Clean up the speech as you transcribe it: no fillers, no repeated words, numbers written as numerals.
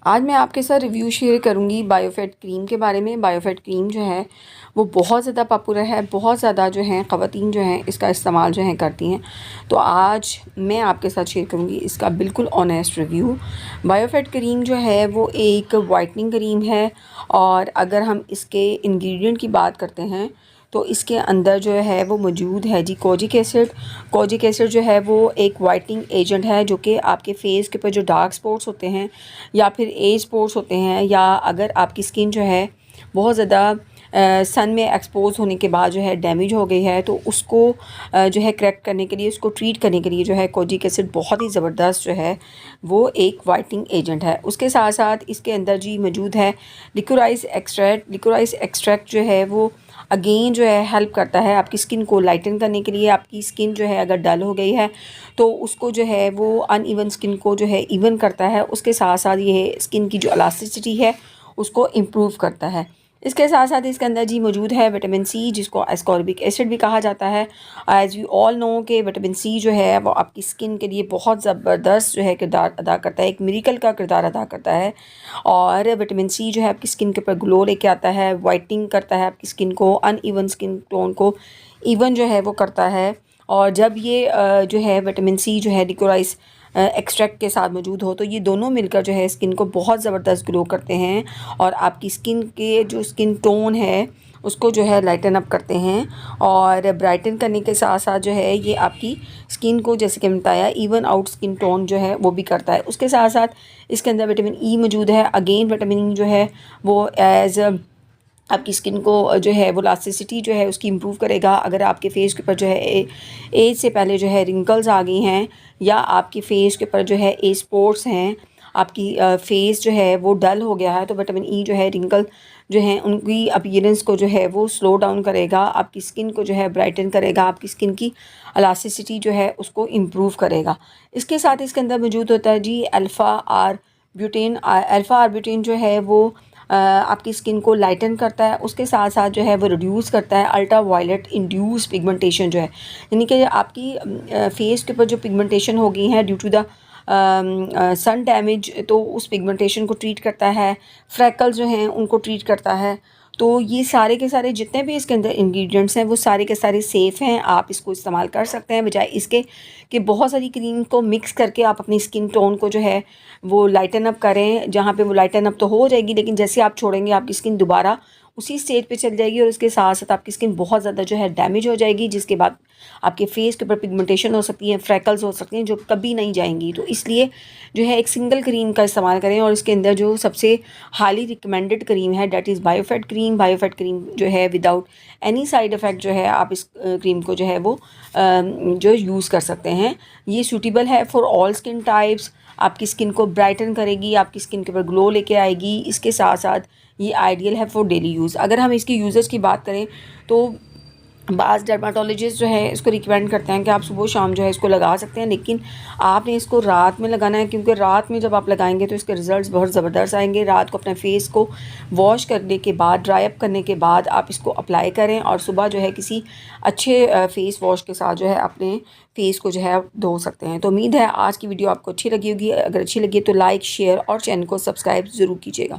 आज मैं आपके साथ रिव्यू शेयर करूंगी बायोफिट क्रीम के बारे में। बायोफिट क्रीम जो है वो बहुत ज़्यादा पॉपुलर है, बहुत ज़्यादा जो हैं ख़वातीन जो हैं इसका इस्तेमाल जो है करती हैं। तो आज मैं आपके साथ शेयर करूंगी इसका बिल्कुल ऑनेस्ट रिव्यू। बायोफिट क्रीम जो है वो एक वाइटनिंग क्रीम है, और अगर हम इसके इंग्रेडिएंट की बात करते हैं तो इसके अंदर जो है वो मौजूद है जी कोजिक एसिड। कोजिक एसिड जो है वो एक वाइटनिंग एजेंट है जो कि आपके फेस के ऊपर जो डार्क स्पॉट्स होते हैं या फिर एज स्पॉट्स होते हैं, या अगर आपकी स्किन जो है बहुत ज़्यादा सन में एक्सपोज होने के बाद जो है डैमेज हो गई है, तो उसको जो है करेक्ट करने के लिए, उसको ट्रीट करने के लिए जो है कोजिक एसिड बहुत ही ज़बरदस्त जो है वो एक वाइटनिंग एजेंट है। उसके साथ साथ इसके अंदर जी मौजूद है लिकोराइस एक्सट्रैक्ट। लिकोराइस एक्सट्रैक्ट जो है वो अगेन जो है हेल्प करता है आपकी स्किन को लाइटन करने के लिए। आपकी स्किन जो है अगर डल हो गई है तो उसको जो है वो अनइवन स्किन को जो है इवन करता है। उसके साथ साथ ये स्किन की जो इलास्टिसिटी है उसको इम्प्रूव करता है। इसके साथ साथ इसके अंदर जी मौजूद है विटामिन सी, जिसको एस्कॉर्बिक एसिड भी कहा जाता है। एज़ यू ऑल नो कि विटामिन सी जो है वो आपकी स्किन के लिए बहुत ज़बरदस्त जो है किरदार अदा करता है, एक मिरेकल का किरदार अदा करता है। और विटामिन सी जो है आपकी स्किन के ऊपर ग्लो लेके आता है, वाइटनिंग करता है आपकी स्किन को, अनइवन स्किन टोन को इवन जो है वो करता है। और जब ये जो है विटामिन सी जो है लिकोराइस एक्सट्रैक्ट के साथ मौजूद हो तो ये दोनों मिलकर जो है स्किन को बहुत ज़बरदस्त ग्लो करते हैं, और आपकी स्किन के जो स्किन टोन है उसको जो है लाइटन अप करते हैं। और ब्राइटन करने के साथ साथ जो है ये आपकी स्किन को, जैसे कि बताया, इवन आउट स्किन टोन जो है वो भी करता है। उसके साथ साथ इसके अंदर विटामिन ई मौजूद है। अगेन विटामिन ई जो है वो एज आपकी स्किन को जो है वो इलास्टिसिटी जो है उसकी इम्प्रूव करेगा। अगर आपके फेस के ऊपर जो है एज से पहले जो है रिंकल्स आ गई हैं, या आपकी फेस के ऊपर जो है एज स्पॉट्स हैं, आपकी फेस जो है वो डल हो गया है, तो विटामिन ई जो है रिंकल जो है उनकी अपीयरेंस को जो है वो स्लो डाउन करेगा, आपकी स्किन को जो है ब्राइटन करेगा, आपकी स्किन की इलास्टिसिटी जो है उसको इम्प्रूव करेगा। इसके साथ इसके अंदर मौजूद होता है जी alpha R butene. Alpha R butene जो है वो आपकी स्किन को लाइटन करता है। उसके साथ साथ जो है वो रिड्यूस करता है अल्ट्रा वायलेट इंड्यूस पिगमेंटेशन जो है, यानी कि आपकी फेस के ऊपर जो पिगमेंटेशन हो गई है due to the sun damage, तो उस पिगमेंटेशन को ट्रीट करता है। फ्रैकल्स जो हैं उनको ट्रीट करता है। तो ये सारे के सारे जितने भी इसके अंदर इंग्रेडिएंट्स हैं वो सारे के सारे सेफ़ हैं, आप इसको इस्तेमाल कर सकते हैं, बजाय इसके कि बहुत सारी क्रीम को मिक्स करके आप अपनी स्किन टोन को जो है वो लाइटन अप करें। जहाँ पे वो लाइटन अप तो हो जाएगी, लेकिन जैसे आप छोड़ेंगे आपकी स्किन दोबारा उसी स्टेज पे चल जाएगी, और उसके साथ साथ आपकी स्किन बहुत ज़्यादा जो है डैमेज हो जाएगी, जिसके बाद आपके फेस के ऊपर पिगमेंटेशन हो सकती है, फ्रैकल्स हो सकती हैं जो कभी नहीं जाएंगी। तो इसलिए जो है एक सिंगल क्रीम का इस्तेमाल करें, और इसके अंदर जो सबसे हाईली रिकमेंडेड क्रीम है डैट इज़ बायोफिट क्रीम। बायोफिट क्रीम जो है विदाउट एनी साइड इफ़ेक्ट जो है आप इस क्रीम को जो है वो जो यूज़ कर सकते हैं। ये सूटेबल है फॉर ऑल स्किन टाइप्स, आपकी स्किन को ब्राइटन करेगी, आपकी स्किन के ऊपर ग्लो लेके आएगी। इसके साथ साथ ये आइडियल है फॉर डेली यूज़। अगर हम इसकी यूज़र्स की बात करें तो बाज़ डर्माटोलॉजिस्ट जो है इसको रिकमेंड करते हैं कि आप सुबह शाम जो है इसको लगा सकते हैं, लेकिन आपने इसको रात में लगाना है, क्योंकि रात में जब आप लगाएंगे तो इसके रिज़ल्ट्स बहुत ज़बरदस्त आएंगे। रात को अपने फेस को वॉश करने के बाद, ड्राई अप करने के बाद आप इसको अप्लाई करें, और सुबह जो है किसी अच्छे फेस वॉश के साथ जो है अपने फेस को जो है धो सकते हैं। तो उम्मीद है आज की वीडियो आपको अच्छी लगी होगी। अगर अच्छी लगी तो लाइक, शेयर और चैनल को सब्सक्राइब ज़रूर कीजिएगा।